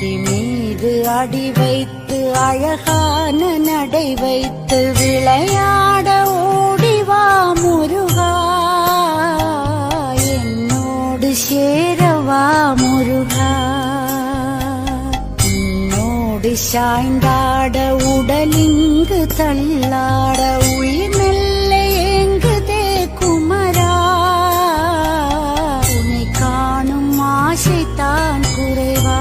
அடி மீது அடி வைத்து அழகான நடை வைத்து விளையாட ஓடிவா முருகா, என்னோடு சேரவா முருகா. உன்னோடு சாய்ந்தாட உடலிங்கு தள்ளாட உயிர் மெல்ல ஏங்குதே குமரா, உன்னை காணும் ஆசைத்தான் குறைவா.